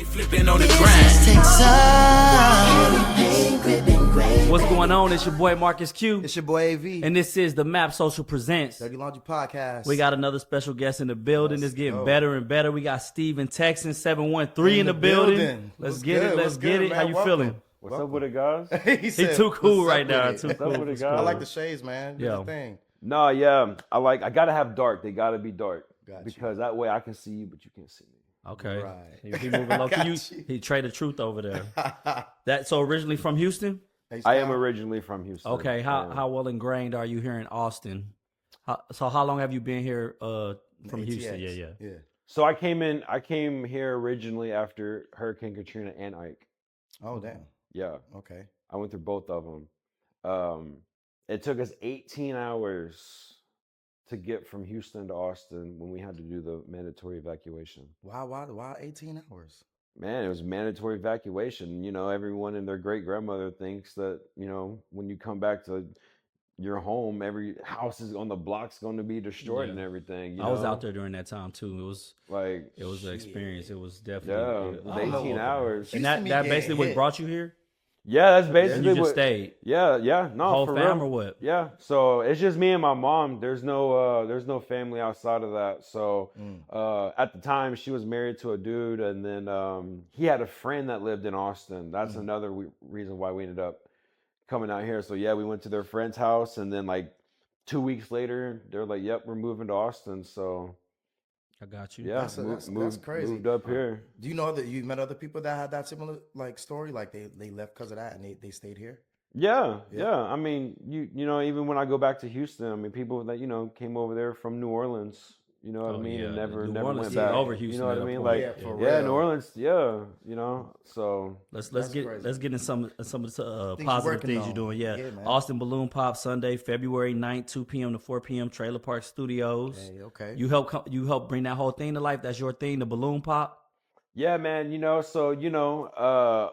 Flipping on the grind. What's going on? It's your boy Marcus Q. It's your boy AV. And this is the Map Social Presents. Dirty Laundry Podcast. We got another special guest in the building. It's getting better and better. We got Steven Texan 713 in the building. Let's get it. Let's get it. How you feeling? What's up with it, guys? He too cool right now. Too cool. With it, I guys? like the shades, man. Do the thing. No, yeah. I gotta have dark. They gotta be dark. Got because that way I can see you, but you can't see me. Okay. Right. He moving low. He traded truth over there. So originally from Houston? I am originally from Houston. Okay. How well ingrained are you here in Austin? How long have you been here from ATX. Houston? Yeah. So I came here originally after Hurricane Katrina and Ike. Oh, damn. Yeah. Okay. I went through both of them. It took us 18 hours to get from Houston to Austin when we had to do the mandatory evacuation. Why 18 hours? Man, it was mandatory evacuation. You know, everyone and their great grandmother thinks that, you know, when you come back to your home, every house is on the block's going to be destroyed and everything. You I was know? out there during that time too. It was an experience. It was definitely it was 18 hours. And that basically what brought you here? Yeah, that's basically You just stayed. Yeah, no, Whole for fam real. or what? Yeah, so it's just me and my mom. There's no family outside of that. So at the time, she was married to a dude, and then he had a friend that lived in Austin. That's another reason why we ended up coming out here. So yeah, we went to their friend's house, and then like 2 weeks later, they're like, "Yep, we're moving to Austin." So I got you. yeah, That's crazy. Moved up here. Do you know that you met other people that had that similar like story? Like they left because of that and they stayed here? Yeah. I mean, you know, even when I go back to Houston, I mean, people that, you know, came over there from New Orleans, you know what I mean, and never went back. Over Houston, you know what I mean? point. Like, for yeah, real. New Orleans, yeah, you know. So Let's crazy. get in some of the Things positive working things on. you're doing. Yeah, Yeah, man. Austin Balloon Pop Sunday, February 9th, 2 p.m. to 4 p.m. Trailer Park Studios. Hey, okay. You help bring that whole thing to life. That's your thing, the balloon pop. yeah, man, you know, so you know,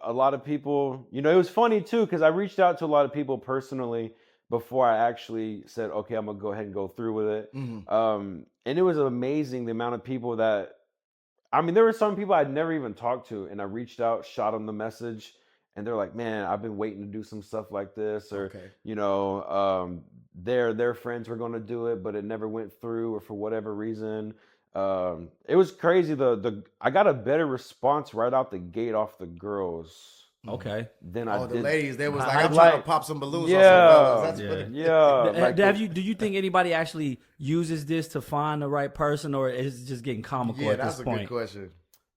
a lot of people, you know, it was funny too because I reached out to a lot of people personally before I actually said, okay, I'm gonna go ahead and go through with it. And it was amazing the amount of people that, I mean, there were some people I'd never even talked to, and I reached out, shot them the message, and they're like, man, I've been waiting to do some stuff like this, or you know, their friends were gonna do it, but it never went through, or for whatever reason. It was crazy. I got a better response right out the gate off the girls. Okay. Than I the did. ladies, they was I- like, I I'm trying to like- pop some balloons Yeah. off some fellas. That's Yeah. pretty. Yeah. Do you think anybody actually uses this to find the right person, or is it just getting comical Yeah, at that's this a point? good question.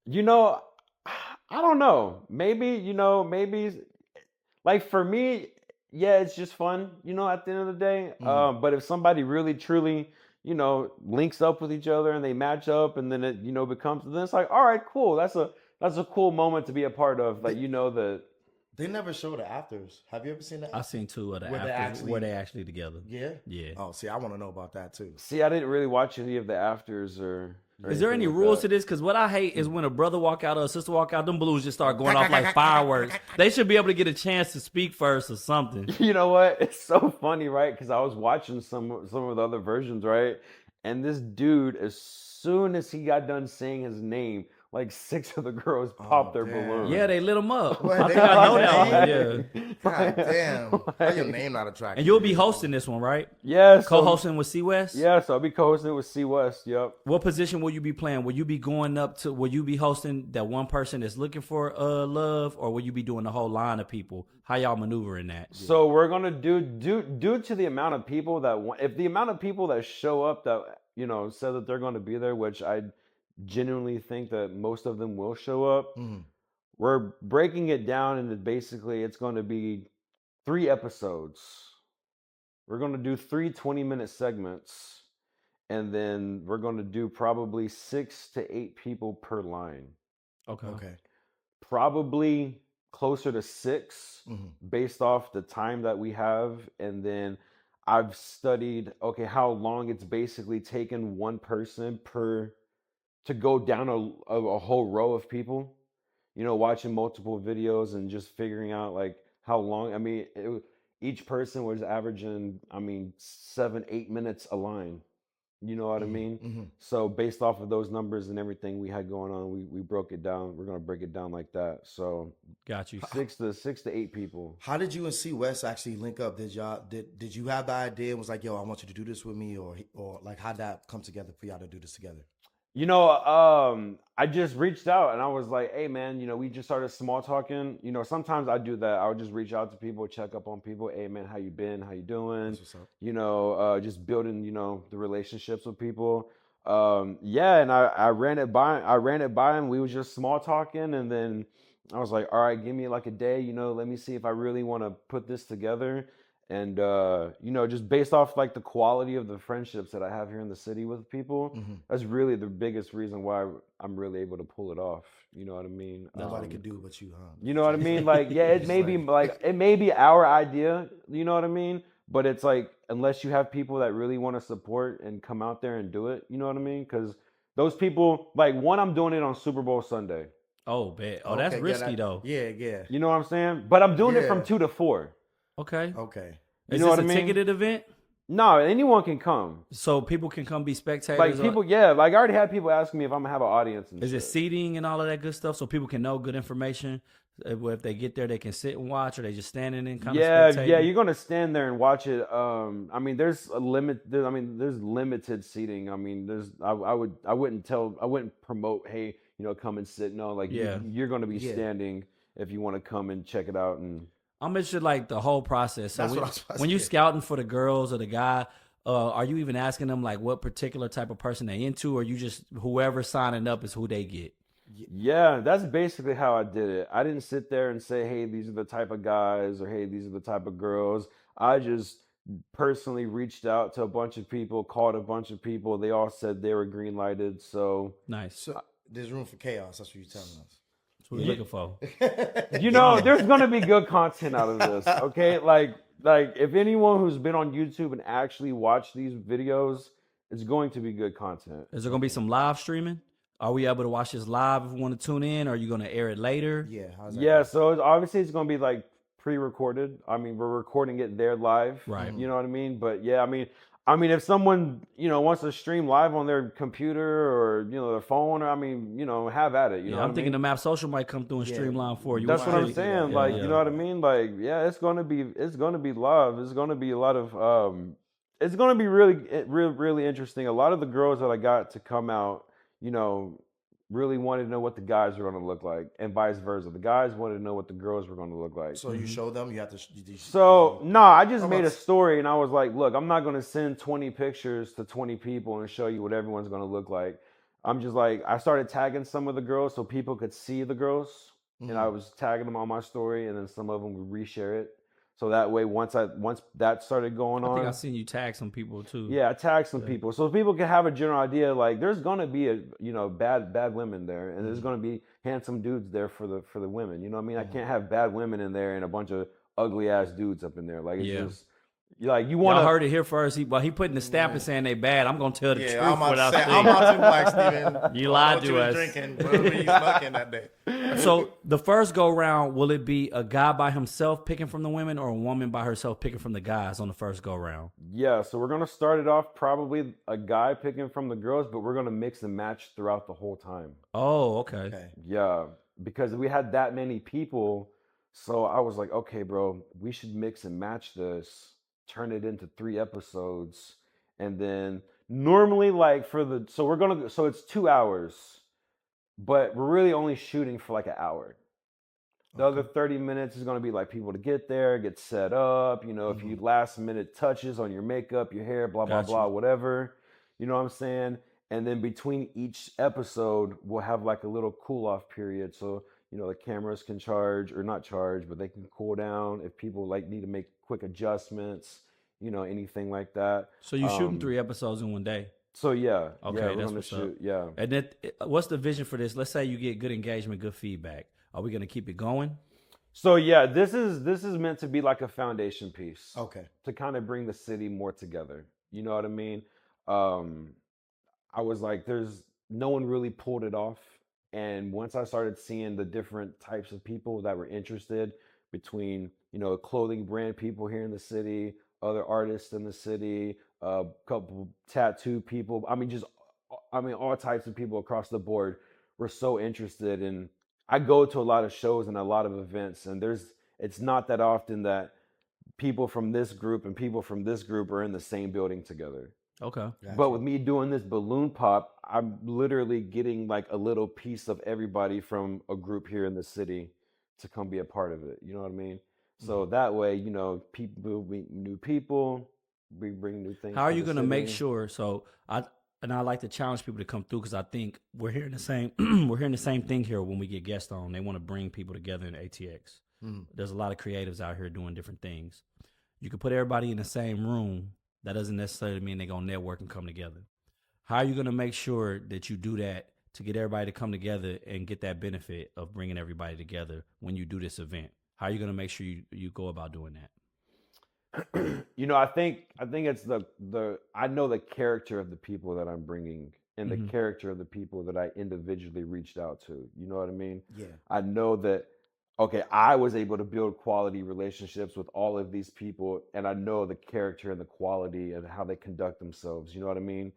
You know, I don't know. Maybe, you know, like for me, yeah, it's just fun, you know, at the end of the day. But if somebody really, truly, you know, links up with each other and they match up and then it, you know, then it's like, all right, cool. That's a cool moment to be a part of. Like, you know, that. They never show the afters. Have you ever seen that? I've seen two of the Where they afters where they actually together. Yeah? Yeah. Oh, see, I want to know about that too. See, I didn't really watch any of the afters or Is there any anything like rules that. to this? Because what I hate is when a brother walk out or a sister walk out, them balloons just start going off like fireworks. They should be able to get a chance to speak first or something. You know what? It's so funny, right? Because I was watching some of the other versions, right? And this dude, as soon as he got done saying his name, like 6 of the girls popped their damn. balloons. Yeah, they lit them up. What, I they think I know got that their one. Yeah. God damn. How your name not attractive? And you'll be hosting this one, right? Yeah, so, Co-hosting with C West? Yeah, so I'll be co-hosting with C West. Yep. What position will you be playing? Will you be will you be hosting that one person that's looking for love, or will you be doing the whole line of people? How y'all maneuvering that? So we're gonna due to the amount of people if the amount of people that show up that, you know, said that they're gonna be there, which I genuinely think that most of them will show up. We're breaking it down into basically it's going to be 3 episodes. We're going to do 3 20-minute segments, and then we're going to do probably 6 to 8 people per line. Okay. Probably closer to 6 based off the time that we have, and then I've studied how long it's basically taken one person to go down a whole row of people, you know, watching multiple videos and just figuring out like how long. I mean, each person was averaging, 7-8 minutes a line. You know what I mean? So based off of those numbers and everything we had going on, we broke it down. We're gonna break it down like that. So Got you. six to eight people. How did you and C West actually link up? Did you have the idea and was like, yo, I want you to do this with me, or like how'd that come together for y'all to do this together? You know, I just reached out and I was like, hey man, you know, we just started small talking. You know, sometimes I do that. I would just reach out to people, check up on people. Hey man, how you been? How you doing? That's what's up. You know, just building, you know, the relationships with people. Yeah, and I ran it by him. We was just small talking, and then I was like, all right, give me like a day, you know, let me see if I really want to put this together. And you know, just based off like the quality of the friendships that I have here in the city with people, that's really the biggest reason why I'm really able to pull it off. You know what I mean? Nobody could do but you, huh? You know what I mean? Like, yeah, it may be like it may be our idea. You know what I mean? But it's like unless you have people that really want to support and come out there and do it, you know what I mean? Because those people, like one, I'm doing it on Super Bowl Sunday. Oh, bet. Oh, that's Okay, risky though. Yeah. You know what I'm saying? But I'm doing it from Yeah. 2 to 4. Okay. Okay. You Is know this what a I mean? ticketed event? No, anyone can come. So people can come be spectators? Like or- people, yeah. Like I already had people asking me if I'm gonna have an audience. And Is it shit. seating and all of that good stuff so people can know good information? If they get there, they can sit and watch, or they just standing in kind of spectating? Yeah. You're gonna stand there and watch it. I mean, there's a limit. There's limited seating. I mean, I wouldn't promote. Hey, you know, come and sit. No, like Yeah. you're gonna be Yeah. standing if you want to come and check it out. And I'm interested like the whole process. So That's when, what I was about to when you say. scouting for the girls or the guy, are you even asking them like what particular type of person they into, or you just whoever signing up is who they get? yeah, that's basically how I did it. I didn't sit there and say, hey, these are the type of guys or hey, these are the type of girls. I just personally reached out to a bunch of people, called a bunch of people. They all said they were green lighted. So, Nice. So there's room for chaos. That's what you're telling That's what we're looking for. us. you know, there's going to be good content out of this. Okay. Like if anyone who's been on YouTube and actually watched these videos, it's going to be good content. Is there gonna be some live streaming? Are we able to watch this live if we want to tune in? Or are you gonna air it later? Yeah. How's that? Yeah. So obviously it's going to be like pre-recorded. I mean, we're recording it there live. Right. You know what I mean? But yeah, I mean, if someone, you know, wants to stream live on their computer or, you know, their phone, or I mean, you know, have at it. You know Yeah, what I'm I thinking mean? the Map Social might come through and Yeah. streamline for you. That's We'll what I'm see. saying. Yeah, Like, yeah. you know what I mean? Like, yeah, it's gonna be live. It's gonna be a lot of it's gonna be really interesting. A lot of the girls that I got to come out, you know, really wanted to know what the guys were gonna look like, and vice versa. The guys wanted to know what the girls were gonna look like. So you show them. You have to. So no, I just How made a about- story and I was like, look, I'm not gonna send 20 pictures to 20 people and show you what everyone's gonna look like. I'm just like, I started tagging some of the girls so people could see the girls, and I was tagging them on my story, and then some of them would reshare it. So that way, once that started going I on, think I seen you tag some people too. yeah, I tagged some people so people can have a general idea. Like, there's gonna be bad women there, and there's gonna be handsome dudes there for the women. You know what I mean? I can't have bad women in there and a bunch of ugly ass dudes up in there. Like, it's Yeah. just like you Y'all want to. heard it here first. He putting the stamp and saying they bad. I'm gonna tell the Yeah, truth. I'm about without to say. saying. I'm about to black Steven. You I lied know what to you was us. Drinking whatever you snuck in that day. So the first go round, will it be a guy by himself picking from the women, or a woman by herself picking from the guys on the first go round? Yeah, so we're gonna start it off probably a guy picking from the girls, but we're gonna mix and match throughout the whole time. Oh, okay. Okay. Yeah, because we had that many people, so I was like, okay, bro, we should mix and match this, turn it into 3 episodes, and then normally like so it's 2 hours, but we're really only shooting for like an hour. The other 30 minutes is going to be like people to get there, get set up, you know, if you last minute touches on your makeup, your hair, blah, blah, Gotcha. blah, whatever. You know what I'm saying? And then between each episode, we'll have like a little cool off period. So, you know, the cameras can charge or not charge, but they can cool down if people like need to make quick adjustments, you know, anything like that. So you shooting 3 episodes in one day. So yeah, Okay, yeah, we're that's gonna what's up. shoot. Yeah. And then what's the vision for this? Let's say you get good engagement, good feedback. Are we gonna keep it going? So yeah, this is meant to be like a foundation piece. Okay. To kind of bring the city more together. You know what I mean? I was like, there's no one really pulled it off. And once I started seeing the different types of people that were interested between, you know, clothing brand people here in the city, other artists in the city, a couple tattoo people. I mean, all types of people across the board were so interested. And I go to a lot of shows and a lot of events, and it's not that often that people from this group and people from this group are in the same building together. Okay. But with me doing this balloon pop, I'm literally getting like a little piece of everybody from a group here in the city to come be a part of it. You know what I mean? So that way, people meet new people, we bring new things. How are to you the going to make city. sure? So I like to challenge people to come through because I think we're hearing the same we're hearing the same thing here when we get guests on. They want to bring people together in ATX. There's a lot of creatives out here doing different things. You can put everybody in the same room. That doesn't necessarily mean they're going to network and come together. How are you going to make sure that you do that to get everybody to come together and get that benefit of bringing everybody together when you do this event? How are you going to make sure you go about doing that? I think it's I know the character of the people that I'm bringing and the character of the people that I individually reached out to. You know what I mean? Yeah. I know that, okay, I was able to build quality relationships with all of these people, and I know the character and the quality and how they conduct themselves. You know what I mean?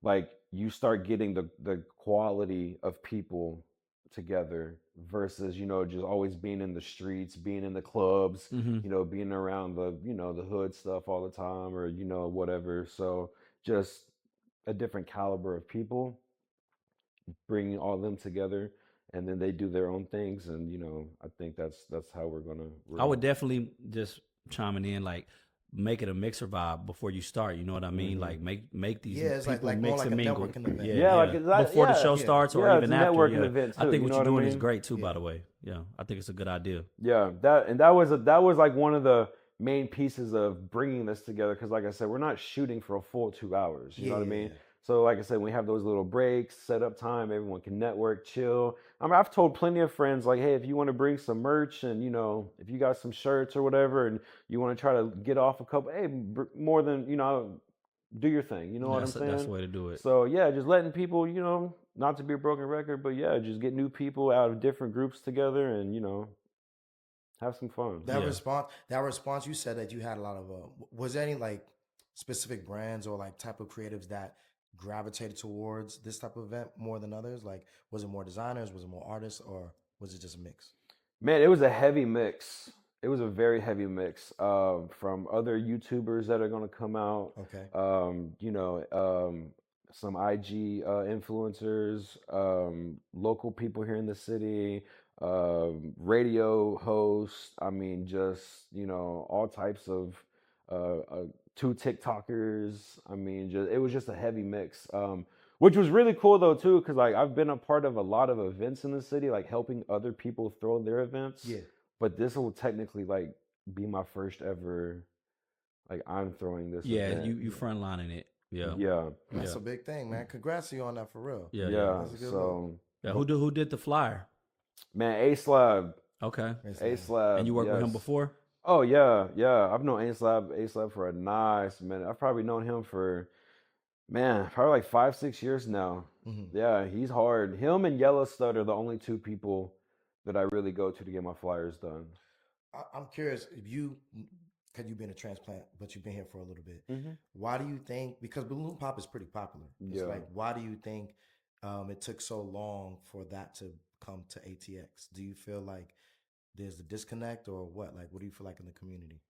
Like, you start getting the quality of people together versus just always being in the streets, being in the clubs, being around the hood stuff all the time, or whatever. So just a different caliber of people, bringing all of them together, and then they do their own things. And I think that's how we're I would definitely just chiming in, like, make it a mixer vibe before you start. You know what I mean? Like, make these it's people like more mix like and a mingle. networking event. Yeah, like before the show starts or Yeah, even it's a after. networking Yeah, event I too, think you what know you're what I doing is mean? great too. By the way, yeah, I think it's a good idea. Yeah, that was like one of the main pieces of bringing this together, because like I said, we're not shooting for a full 2 hours. You know what I mean? Yeah. So like I said, we have those little breaks, set up time, everyone can network, chill. I mean, I've told plenty of friends, like, hey, if you want to bring some merch, and if you got some shirts or whatever, and you want to try to get off a couple, hey, more than do your thing. You know what I'm saying? That's the way to do it. So yeah, just letting people, not to be a broken record, but yeah, just get new people out of different groups together, and have some fun. That response, you said that you had a lot of. Was there any like specific brands or like type of creatives that gravitated towards this type of event more than others? Like, was it more designers? Was it more artists? Or was it just a mix? Man, it was a heavy mix. It was a very heavy mix from other YouTubers that are going to come out. Okay. Some IG influencers, local people here in the city, radio hosts. I mean, just all types of two TikTokers. I mean, it was just a heavy mix. Which was really cool though too, because like I've been a part of a lot of events in the city, like helping other people throw their events. Yeah. But this will technically like be my first ever, like I'm throwing this. Yeah, event. you frontlining it. Yeah. Yeah. That's a big thing, man. Congrats to you on that for real. Yeah. Yeah. That's a good So Yeah. Who did the flyer? man, A-Slab. Okay. A-Slab. And you worked with him yes. before? Oh yeah, yeah. I've known A-Slab for a nice minute. I've probably known him for, man, probably like 5-6 years now. Mm-hmm. Yeah, he's hard. Him and Yellow Stud are the only two people that I really go to get my flyers done. I'm curious if because you've been a transplant, but you've been here for a little bit. Mm-hmm. Why do you think? Because balloon pop is pretty popular. It's Yeah. like, why do you think it took so long for that to come to ATX? Do you feel like there's a disconnect or what? Like, what do you feel like in the community?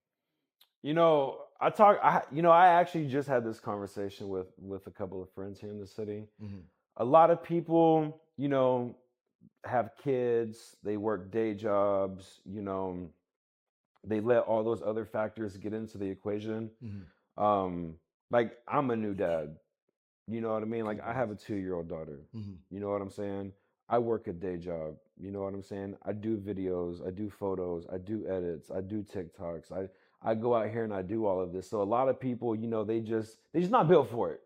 I actually just had this conversation with a couple of friends here in the city. Mm-hmm. A lot of people, have kids, they work day jobs, they let all those other factors get into the equation. Mm-hmm. Like I'm a new dad. You know what I mean? Like I have a 2-year-old daughter. Mm-hmm. You know what I'm saying? I work a day job. You know what I'm saying? I do videos, I do photos, I do edits, I do TikToks. I go out here and I do all of this. So a lot of people, they just not built for it.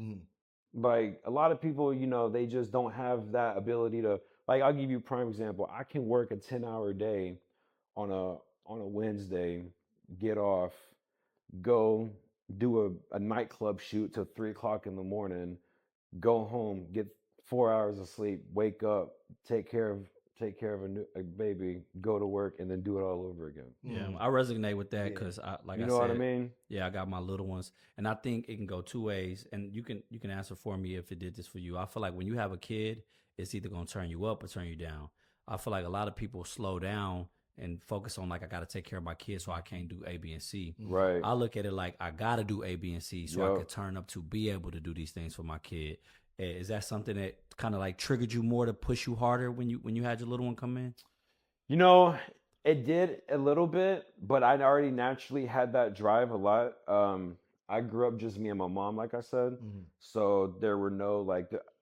Mm-hmm. Like a lot of people, they just don't have that ability to, like, I'll give you a prime example. I can work a 10-hour day on a Wednesday, get off, go do a nightclub shoot till 3 o'clock in the morning, go home, get 4 hours of sleep, wake up, take care of take care of a baby, go to work, and then do it all over again. Yeah, I resonate with that because, like You I know said, what I mean? yeah, I got my little ones, and I think it can go two ways. And you can answer for me if it did this for you. I feel like when you have a kid, it's either gonna turn you up or turn you down. I feel like a lot of people slow down and focus on like I got to take care of my kids, so I can't do A, B, and C. Right. I look at it like I got to do A, B, and C so I Yup. could turn up to be able to do these things for my kid. Is that something that kind of like triggered you more to push you harder when you had your little one come in? You know, it did a little bit, but I already naturally had that drive a lot. I grew up just me and my mom, like I said. So there were no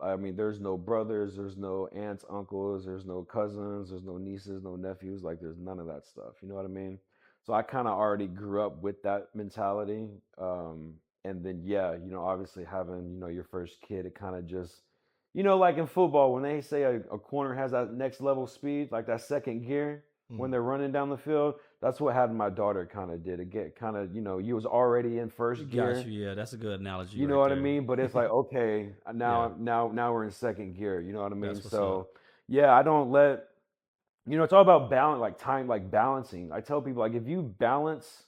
there's no brothers, there's no aunts, uncles, there's no cousins, there's no nieces, no nephews. Like there's none of that stuff. You know what I mean? So I kind of already grew up with that mentality. And then obviously having your first kid, it kind of just like in football, when they say a corner has that next level speed, like that second gear when they're running down the field, that's what having my daughter kind of did. It get kind of, you was already in first gear. Got you. Yeah, that's a good analogy. You know what I mean? But it's like, okay, Yeah. now we're in second gear. You know what I mean? That's what's So up. yeah, I don't let it's all about balance, like time, like balancing. I tell people, like, if you balance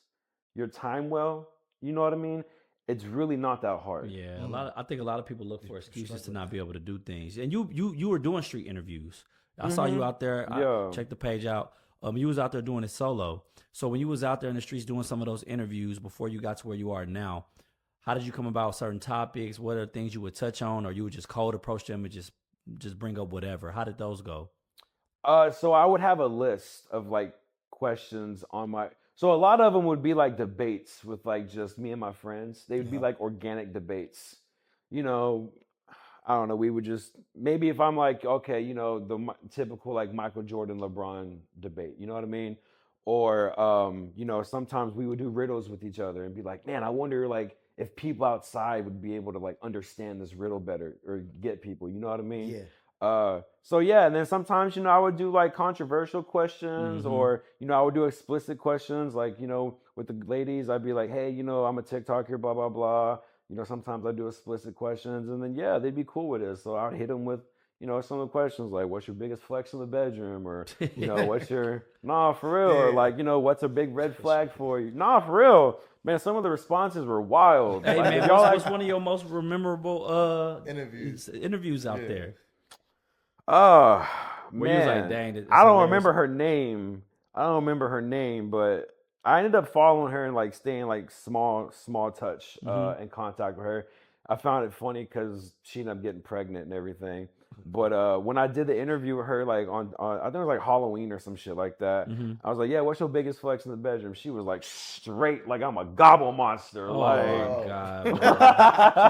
your time well, you know what I mean? It's really not that hard. Yeah, I think a lot of people look for excuses to not be able to do things. And you were doing street interviews. I saw you out there. Yeah. I checked the page out. You was out there doing it solo. So when you was out there in the streets doing some of those interviews before you got to where you are now, how did you come about certain topics? What are things you would touch on, or you would just cold approach them and just bring up whatever? How did those go? So I would have a list of like questions on my. So a lot of them would be like debates with like just me and my friends. They would be like organic debates. I don't know. We would just maybe if I'm like, okay, the typical like Michael Jordan, LeBron debate. You know what I mean? Or sometimes we would do riddles with each other and be like, man, I wonder like if people outside would be able to like understand this riddle better or get people. You know what I mean? Yeah. So yeah, and then sometimes I would do like controversial questions, or I would do explicit questions, like with the ladies, I'd be like, hey, I'm a TikToker, blah blah blah. Sometimes I do explicit questions, and then yeah, they'd be cool with it. So I'd hit them with some of the questions like, what's your biggest flex in the bedroom, or what's your for real, or like what's a big red flag for you? For real. Man, some of the responses were wild. Hey Like, man, y'all what's one of your most memorable interviews out Yeah. there? Oh, Where you was like, man. dang, it's I don't hilarious. remember her name. But I ended up following her and like staying like small touch in contact with her. I found it funny because she ended up getting pregnant and everything. But when I did the interview with her, like on I think it was like Halloween or some shit like that, I was like, yeah, what's your biggest flex in the bedroom? She was like straight, like I'm a gobble monster. Oh like, my god, bro. She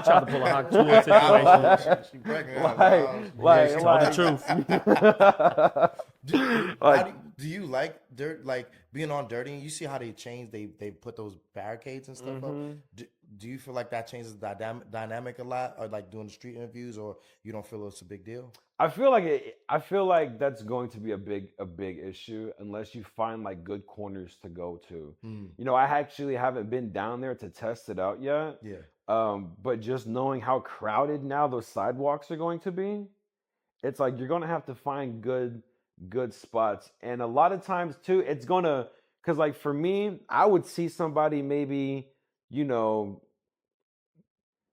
tried to pull a hot tool situation. She pregnant. like, Tell the truth. Do you like dirt? Like being on Dirty, you see how they changed? They put those barricades and stuff up. Do you feel like that changes the dynamic a lot, or like doing the street interviews, or you don't feel it's a big deal? I feel like that's going to be a big issue unless you find like good corners to go to. I actually haven't been down there to test it out yet. Yeah. But just knowing how crowded now those sidewalks are going to be, it's like you're gonna have to find good spots. And a lot of times too, it's gonna, cause like for me, I would see somebody maybe,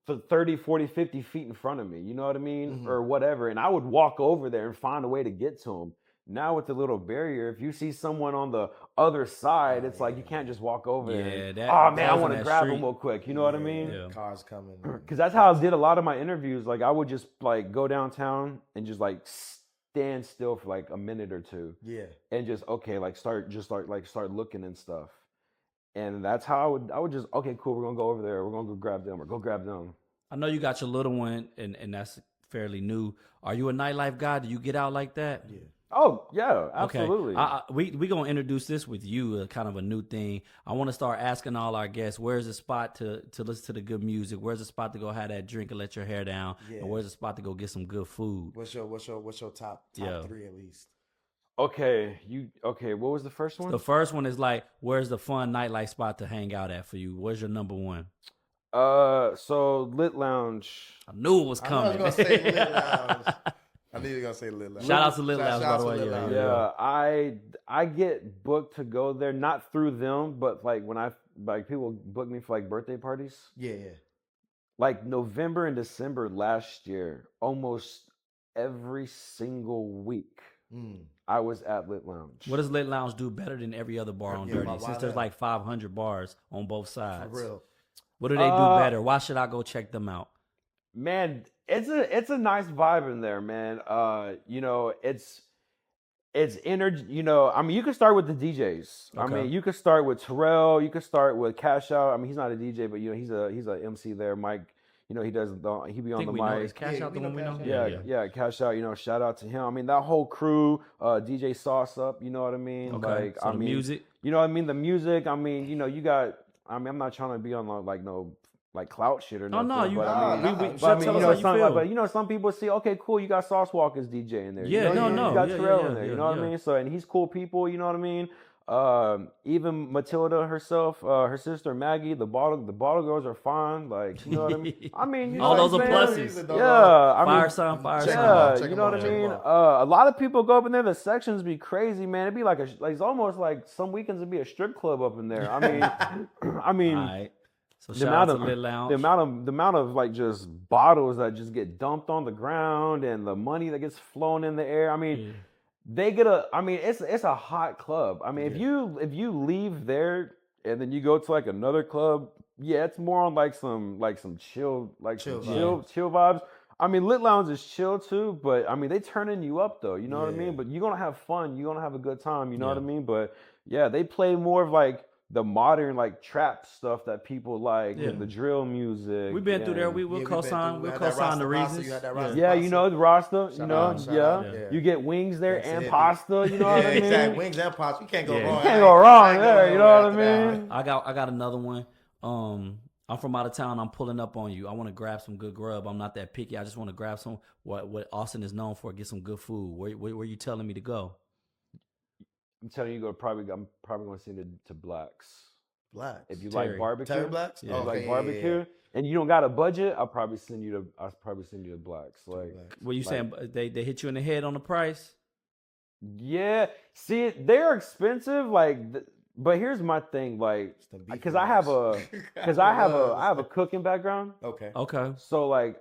for 30, 40, 50 feet in front of me, you know what I mean? Or whatever. And I would walk over there and find a way to get to them. Now with the little barrier, if you see someone on the other side, it's like you can't just walk over there. Oh man, I want to grab them real quick. You know what I mean? Yeah. Cars coming. Because that's how I did a lot of my interviews. Like I would just like go downtown and just like stand still for like a minute or two. Yeah. And just start looking and stuff. And that's how I would just, okay, cool, we're gonna go over there, we're gonna go grab them, or go grab them. I know you got your little one, and that's fairly new. Are you a nightlife guy? Do you get out like that? Yeah. Oh yeah, absolutely. Okay. We gonna introduce this with you, kind of a new thing. I want to start asking all our guests, where's a spot to listen to the good music? Where's a spot to go have that drink and let your hair down? Yeah. And where's a spot to go get some good food? What's your top Yeah. 3 at least? Okay, what was the first one? The first one is like, where's the fun nightlife spot to hang out at for you? Where's your number one? So Lit Lounge. I knew it was I coming. was gonna say Lit Lounge. I knew you were gonna say Lit Lounge. Shout out to Lit Lounge, by Shout the out way. to Lit Lounge. Yeah, I get booked to go there, not through them, but like when people book me for like birthday parties. Yeah. Like November and December last year, almost every single week, I was at Lit Lounge. What does Lit Lounge do better than every other bar on Dirty? Since there's like 500 bars on both sides. For real. What do they do better? Why should I go check them out? Man, it's a nice vibe in there, man. You know, it's energy. You know, I mean, you can start with the DJs. Okay. I mean, you could start with Terrell. You could start with Cash Out. I mean, he's not a DJ, but you know, he's a MC there. Mike, you know, he be on the mic. Is Cash Out the one we know? Yeah, Cash Out. You know, shout out to him. I mean, that whole crew, DJ Sauce Up. You know what I mean? Okay. Like, So I the mean, music. You know what I mean? The music. I mean, you know, you got. I mean, I'm not trying to be on like no like clout shit or nothing. Oh no, you. but I mean, we but I tell mean, us you how know, you feel. but you know, some people see, okay, cool, you got Sauce Walker's DJ in there. Yeah, you know, no, you got yeah, Terrell yeah, in there. yeah, You know what I yeah. mean? So, and he's cool people. You know what I mean? Even Matilda herself, her sister Maggie, the bottle girls are fine. Like, you know what I mean? I mean, you know all what those I'm are saying? pluses. Yeah, I mean, Fire sign. yeah, Check you 'em know out, what I check 'em mean? out. A lot of people go up in there. The sections be crazy, man. It'd be like it's almost like some weekends it'd be a strip club up in there. I mean, I mean. All right. So The shout out amount to Lit Lounge. the amount of like just bottles that just get dumped on the ground and the money that gets flown in the air. I mean, they get I mean, it's a hot club. I mean, if you leave there and then you go to like another club, yeah, it's more on like some chill vibes. I mean, Lit Lounge is chill too, but I mean, they turning you up though. You know what I mean? But you're gonna have fun. You're gonna have a good time. You know what I mean? But yeah, they play more of like the modern like trap stuff that people like and the drill music. We've been through there. We'll co-sign. We'll co-sign the reasons. Yeah, you know the Rasta. You Shout know, out, shout out, yeah. You get wings there That's and it. pasta. You know what I mean? Exactly. Wings and pasta. You can't go wrong. You can't go wrong Can't go there. You know nowhere what I after that. mean? I got another one. I'm from out of town. I'm pulling up on you. I want to grab some good grub. I'm not that picky. I just want to grab some what Austin is known for. Get some good food. Where you telling me to go? I'm telling you, I'm probably going to send it to Blacks. Blacks. If you Terry. like barbecue, Terry Blacks? if you Okay, like yeah, barbecue, yeah. and you don't got a budget, I'll probably send you to Blacks. Like, What you saying? They hit you in the head on the price? yeah. See, they're expensive. Like, but here's my thing. Like, It's the beef because I have a cooking background. Okay. Okay. So like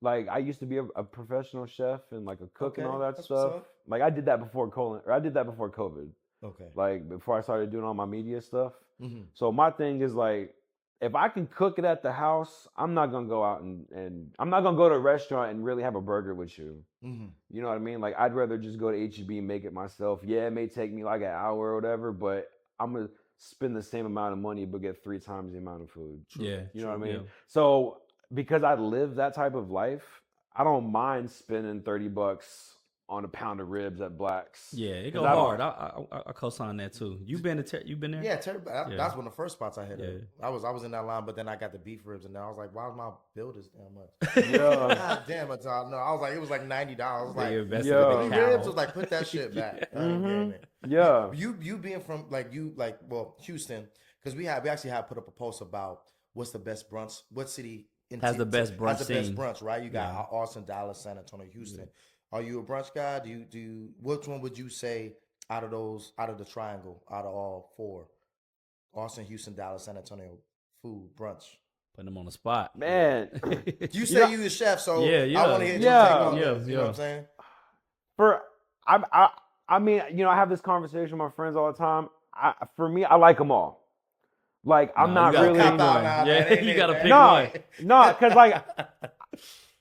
I used to be a professional chef and like a cook and Okay, all that that's what's stuff. up. Like I did that before COVID. Okay. Like before I started doing all my media stuff. Mm-hmm. So my thing is like, if I can cook it at the house, I'm not gonna go out and I'm not gonna go to a restaurant and really have a burger with you. Mm-hmm. You know what I mean? Like I'd rather just go to HEB and make it myself. Yeah, it may take me like an hour or whatever, but I'm gonna spend the same amount of money but get 3 times the amount of food. Yeah. You know what I mean? Yeah. So because I live that type of life, I don't mind spending $30 on a pound of ribs at Blacks. Yeah, it go 'Cause I don't- hard. I co-sign that too. You been there? Yeah, Terry, that's Yeah. one of the first spots I hit. Yeah. I was in that line, but then I got the beef ribs, and then I was like, "Why is my bill this damn much?" Yeah. God damn it! No, I was like, it was like $90. I was like, They invested Yeah. in the beef ribs cow. was like, put that shit back. I ain't getting it. Yeah. You being from Houston, because we actually have put up a post about what's the best brunch, what city Has the best brunch has the best scene. brunch, right? You got Yeah. Austin, Dallas, San Antonio, Houston. Are you a brunch guy? Do you which one would you say out of the triangle, out of all 4? Austin, Houston, Dallas, San Antonio, food, brunch. Putting them on the spot. Man. You say you the chef, so Yeah. I want to hear Yeah. your take on Yeah, this. You know what I'm saying? I mean, you know, I have this conversation with my friends all the time. For me, I like them all. Like, I'm Nah, not you gotta really. pick Cop out one. now, Yeah, man. Ain't you it, gotta man? pick No, one. because like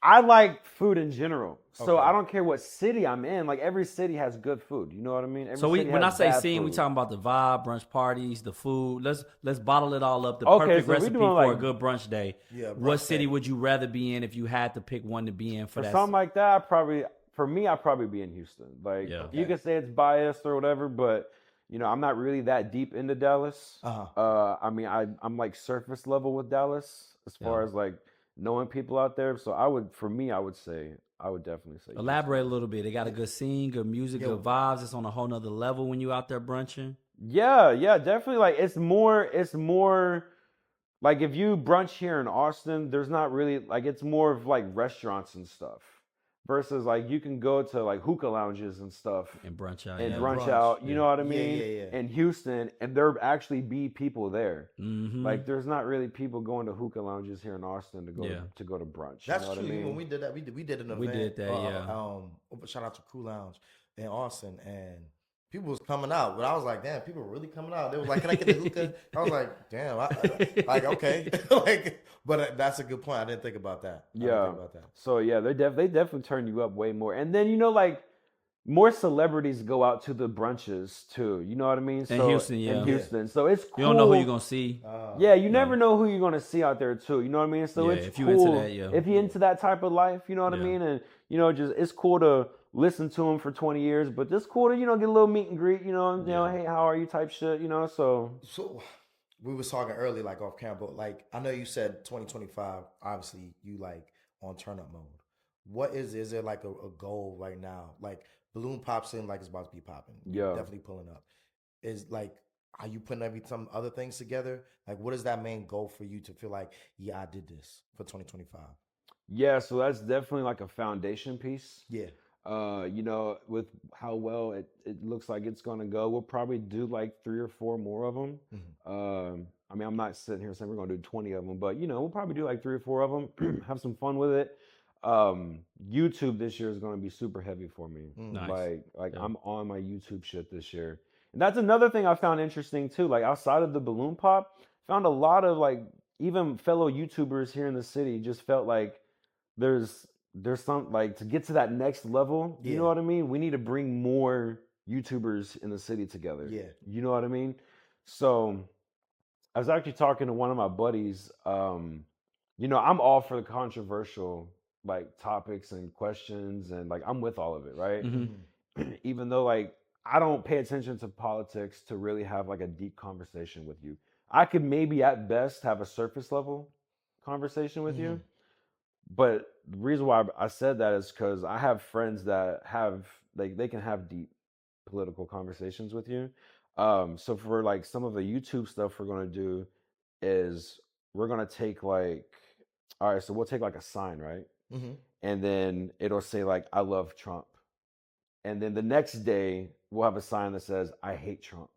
I like food in general, so Okay. I don't care what city I'm in. Like every city has good food. You know what I mean? Every So city when I has say bad scene, we food. talking about the vibe, brunch parties, the food. Let's bottle it all up. The Okay, perfect so we recipe doing, for a like- good brunch day. Yeah, brunch What city day. would you rather be in if you had to pick one to be in for For that? something like that, I'd probably be in Houston. Like Yeah. you can say it's biased or whatever, but you know, I'm not really that deep into Dallas. Uh-huh. I mean, I'm like surface level with Dallas as far as like knowing people out there. So I would definitely say. Elaborate a little bit. They got a good scene, good music, Yo. good vibes. It's on a whole nother level when you out there brunching. Yeah, definitely. Like it's more like if you brunch here in Austin, there's not really like it's more of like restaurants and stuff. versus like you can go to like hookah lounges and stuff And brunch out. and yeah. brunch brunch. out, you Yeah. know what I Yeah, mean? yeah. In Houston, and there actually be people there. Mm-hmm. Like there's not really people going to hookah lounges here in Austin to go Yeah. to go to brunch. That's you know true. What I Even mean? when we did that, we did an event. We did that, yeah. Shout out to Crew Lounge in Austin, and people was coming out, but I was like, damn, people were really coming out. They was like, can I get the hookah? I was like, damn, like okay, like, but that's a good point. I didn't think about that. I didn't Yeah. think about that. So yeah, they definitely turn you up way more. And then like more celebrities go out to the brunches too. You know what I mean? In Houston, yeah. In Houston. So it's cool. You don't know who you're gonna see. Yeah, you never know who you're gonna see out there too. You know what I mean? So Yeah, it's if you cool into that, yeah. if you're into that type of life. You know what I Yeah. mean? And just it's cool to listen to them for 20 years, but it's cool to get a little meet and greet. Hey, how are you? Type shit. So So we was talking early, like off camera, but like I know you said 2025. Obviously, you like on turn up mode. What is there like a goal right now? Like Balloon pops in like it's about to be popping. You're Yeah. definitely pulling up. Is like, are you putting some other things together? Like, what is that main goal for you to feel like, yeah, I did this for 2025? yeah, so that's definitely like a foundation piece. Yeah. With how well it looks like it's gonna go, we'll probably do like 3 or 4 more of them. I mean, I'm not sitting here saying we're gonna do 20 of them, but we'll probably do like 3 or 4 of them. Have some fun with it. YouTube this year is gonna be super heavy for me. Nice. Like Yeah. I'm on my YouTube shit this year, and that's another thing I found interesting too. Like outside of the balloon pop, found a lot of like even fellow YouTubers here in the city just felt like there's some like to get to that next level. You Yeah. know what I mean? We need to bring more YouTubers in the city together. Yeah. You know what I mean? So I was actually talking to one of my buddies. I'm all for the controversial like topics and questions, and like I'm with all of it, right? Mhm. Even though like I don't pay attention to politics to really have like a deep conversation with you. I could maybe at best have a surface level conversation with you. But the reason why I said that is because I have friends that have they can have deep political conversations with you. So for like some of the YouTube stuff we're gonna do is we're gonna take like, all right, so we'll take like a sign, right? Mm-hmm. And then it'll say like I love Trump. And then the next day we'll have a sign that says I hate Trump.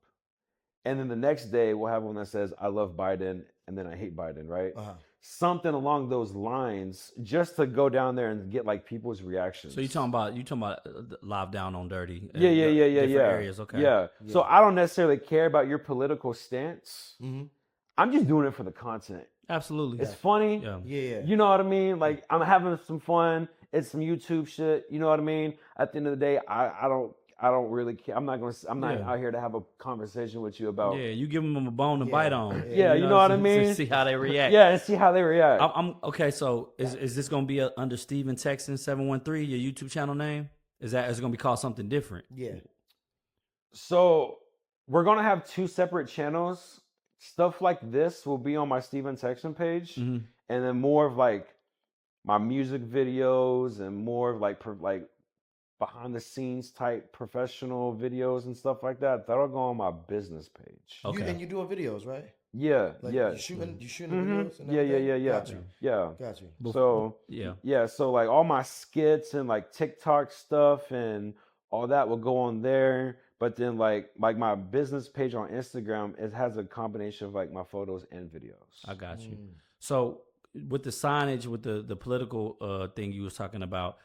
And then the next day we'll have one that says I love Biden and then I hate Biden, right? Something along those lines, just to go down there and get like people's reactions. So you talking about live down on dirty? Yeah. Different areas, okay. Yeah. So I don't necessarily care about your political stance. Mm-hmm. I'm just doing it for the content. Absolutely. It's funny. Yeah. Yeah. You know what I mean? Like I'm having some fun. It's some YouTube shit. You know what I mean? At the end of the day, I don't really care. I'm not Yeah. out here to have a conversation with you about. Yeah, you give them a bone to bite on. Yeah, you know what I mean? To see how they react. Yeah, and see how they react. I'm okay. So is this gonna be under Steven Texan 713, your YouTube channel name? Is it gonna be called something different? Yeah. So we're gonna have 2 separate channels. Stuff like this will be on my Steven Texan page, Mhm. and then more of like my music videos and more of like behind the scenes type professional videos and stuff like that. That'll go on my business page. Okay. And you doing videos, right? Yeah, Like yeah. You shooting the Mhm. videos? And Yeah. everything? Got you. Yeah. Got you. So Yeah. so like all my skits and like TikTok stuff and all that will go on there. But then like my business page on Instagram, it has a combination of like my photos and videos. I got you. So with the signage, with the political thing you was talking about,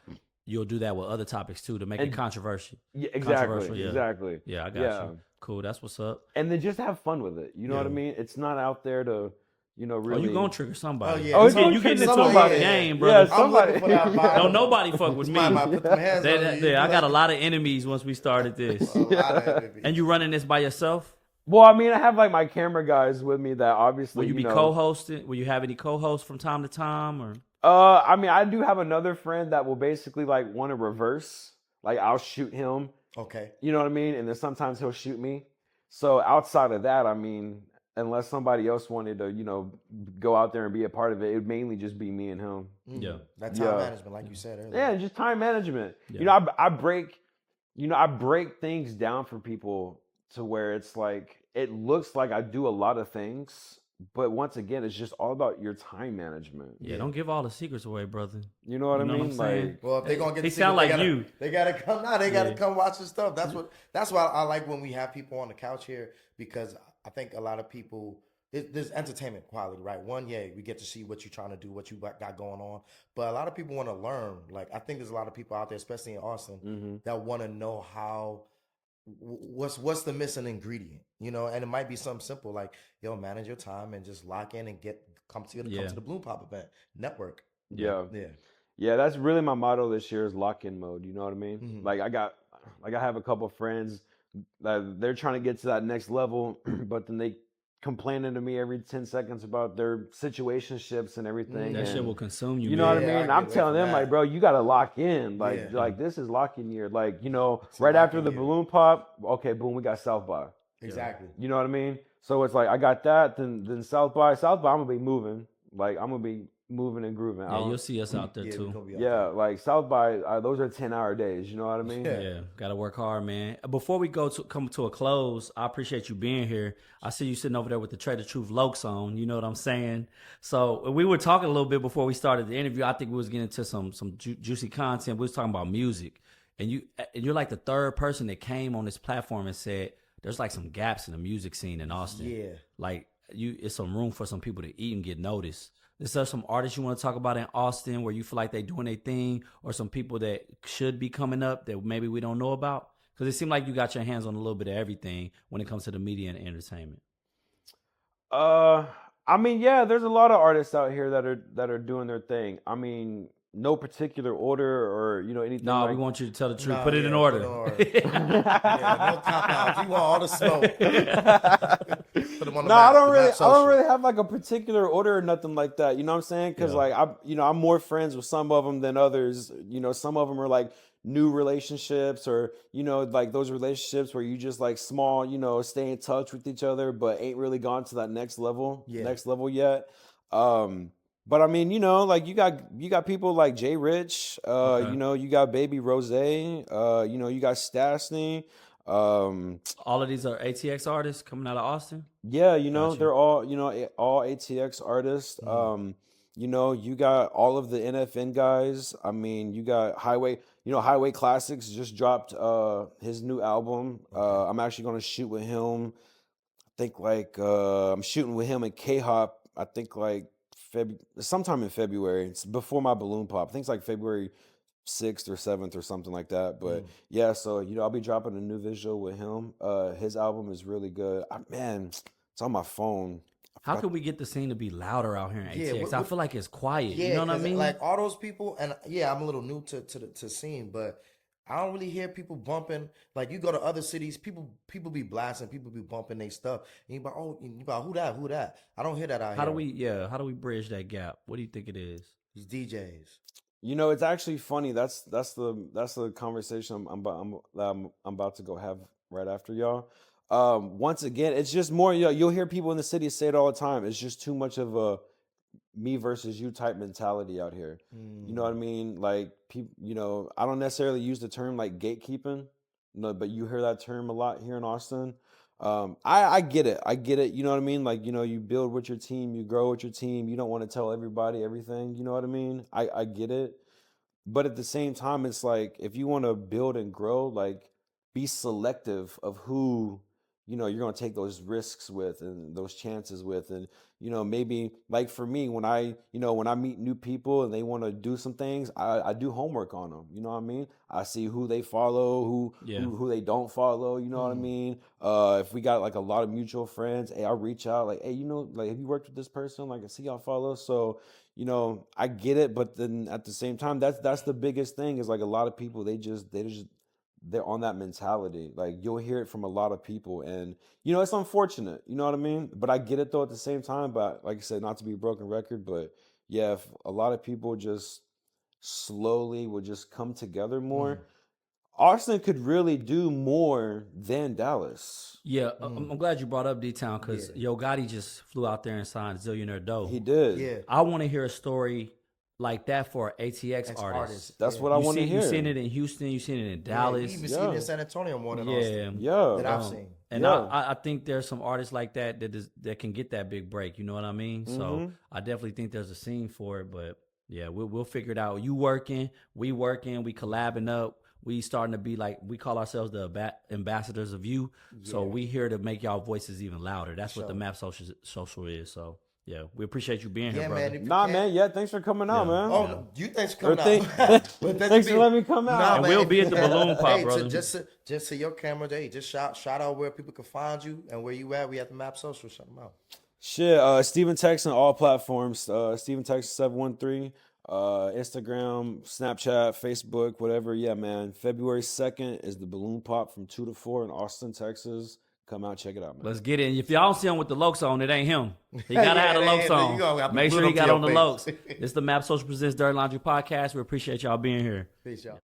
you'll do that with other topics too to make it controversial. Yeah, Controversial, exactly. yeah. Exactly. Yeah, I got you. Cool. That's what's up. And then just have fun with it. You know what I mean? It's not out there to, really. Oh, you gonna trigger somebody? Oh, yeah. Oh, It's you gonna getting trigger into somebody, a yeah. game, Yeah, brother. I'm looking for that vibe. Don't nobody fuck with me. I put them hands on you. I got a lot of enemies once we started this. A lot of enemies. And you running this by yourself? Well, I mean, I have like my camera guys with me that obviously. Will you be co-hosting? Will you have any co-hosts from time to time, or? I mean, I do have another friend that will basically like want to reverse. Like I'll shoot him. Okay. You know what I mean? And then sometimes he'll shoot me. So outside of that, I mean, unless somebody else wanted to, go out there and be a part of it, it would mainly just be me and him. Yeah. That time management, like you said earlier. Yeah, just time management. Yeah. I break things down for people to where it's like it looks like I do a lot of things, But once again, it's just all about your time management. Yeah, don't give all the secrets away, brother. You know what I You know what mean? I'm saying? Like, Well, if they're gonna get He the secret, sound like you. they gotta come now. They gotta Yeah. come watch the stuff. That's why I like when we have people on the couch here, because I think a lot of people there's entertainment quality, right? One, yeah, we get to see what you're trying to do, what you got going on. But a lot of people want to learn. Like, I think there's a lot of people out there, especially in Austin, that want to know how what's the missing ingredient, you know? And it might be something simple like, yo, manage your time and just lock in and come to the Bloom Pop event network. yeah. Yeah. Yeah, that's really my motto this year is lock-in mode. You know what I mean? Like I have a couple friends that they're trying to get to that next level, but then they complaining to me every 10 seconds about their situationships and everything. That shit will consume you. You know man. what I Yeah, mean? I I'm get telling away them from like, that. bro, you gotta lock in. Yeah. Like this is lock-in year. Like, you know, It's a right after lock-in the year. balloon pop, okay, boom, we got South by. Exactly. You know what I mean? So it's like I got that, then South by, I'm gonna be moving. Like I'm gonna be moving and grooving. Yeah, you'll see us out there Yeah, we too. gonna be out Yeah, like South by, those are 10-hour days. You know what I mean? Yeah. Yeah, gotta work hard, man. Before we come to a close, I appreciate you being here. I see you sitting over there with the Trader Truth Lokes on. You know what I'm saying? So we were talking a little bit before we started the interview. I think we was getting into some juicy content. We was talking about music, and you're like the third person that came on this platform and said there's like some gaps in the music scene in Austin. Yeah. Like it's some room for some people to eat and get noticed. Is there some artists you want to talk about in Austin where you feel like they doing their thing, or some people that should be coming up that maybe we don't know about? Because it seemed like you got your hands on a little bit of everything when it comes to the media and entertainment. I mean, yeah, there's a lot of artists out here that are doing their thing. I mean, no particular order or anything. No, like we want you to tell the truth. Nah, Put it yeah, in put order. it in order. Yeah, no cop outs. We want all the smoke. Put them on the No, map, I don't the map really social. have like a particular order or nothing like that. You know what I'm saying? Because Yeah. like I'm more friends with some of them than others. Some of them are like new relationships, or like those relationships where you just like small, stay in touch with each other, but ain't really gone to that next level yet. But I mean, like you got people like Jay Rich, Okay. you got Baby Rose, you got Stasny. All of these are ATX artists coming out of Austin. Yeah, Gotcha. they're all, all ATX artists. You got all of the NFN guys. I mean, you got Highway Classics just dropped his new album. I'm actually going to shoot with him. I think like I'm shooting with him and K-Hop. I think like sometime in February. It's before my balloon pop. I think it's like February 6th or 7th or something like that. But yeah, so I'll be dropping a new visual with him. His album is really good. Man, it's on my phone. How can we get the scene to be louder out here in Yeah, ATX? I feel like it's quiet. Yeah, You know what I 'cause, mean? like all those people, and yeah, I'm a little new to scene, but I don't really hear people bumping. Like you go to other cities, people be blasting, people be bumping their stuff. And you about who that? I don't hear that out How here. do we bridge that gap? What do you think it is? These DJs. It's actually funny. That's the conversation I'm about to go have right after y'all. Once again, it's just more. You'll hear people in the city say it all the time. It's just too much of a me versus you type mentality out here. You know what I mean? Like people. I don't necessarily use the term like gatekeeping. But you hear that term a lot here in Austin. I get it. You know what I mean? Like, you build with your team, you grow with your team. You don't want to tell everybody everything. You know what I mean? I get it. But at the same time, it's like, if you want to build and grow, like be selective of who, you're going to take those risks with and those chances with. And, maybe like for me, when I meet new people and they want to do some things, I do homework on them. You know what I mean? I see who they follow, who they don't follow. You know what I mean? If we got like a lot of mutual friends, hey, I'll reach out like, hey, like, have you worked with this person? Like, I see y'all follow. So, I get it, but then at the same time, that's the biggest thing is like a lot of people, they're on that mentality. Like you'll hear it from a lot of people, and it's unfortunate. You know what I mean? But I get it though at the same time. But like I said, not to be a broken record, but yeah, if a lot of people just slowly would just come together more, Austin could really do more than Dallas. Yeah, I'm glad you brought up D-Town because Yo Gotti just flew out there and signed Zillionaire Doe. He did. Yeah. I want to hear a story like that for an ATX artist. Artists. That's Yeah. what I want to hear. You've seen it in Houston, you've seen it in Yeah, Dallas. you even seen it in San Antonio more than Yeah. Austin Yeah. that I've seen. And Yeah. I think there's some artists like that that can get that big break. You know what I mean? So I definitely think there's a scene for it. But yeah, we'll figure it out. You working, we collabing up. We starting to be like, we call ourselves the ambassadors of you. So we here to make y'all voices even louder. That's what the Map Social is. So yeah, we appreciate you being here, brother. Man. Yeah, thanks for coming out, man. Oh, no, you thanks for coming out. Thanks for letting me come out. And we'll be at the balloon pop, Hey, brother. just to your camera, hey, just shout out where people can find you and where you at. We at the Map Social. Shout them out. Shit, Steven Tex on all platforms. Steven Tex 713. Instagram, Snapchat, Facebook, whatever. Yeah, man. February 2nd is the balloon pop from 2 to 4 in Austin, Texas. Come out, check it out, man. Let's get it. If y'all don't see him with the Lokes on, it ain't him. He gotta have the Lokes on. Make sure he got on the Lokes. It's the Map Social Presents Dirty Laundry Podcast. We appreciate y'all being here. Peace, y'all.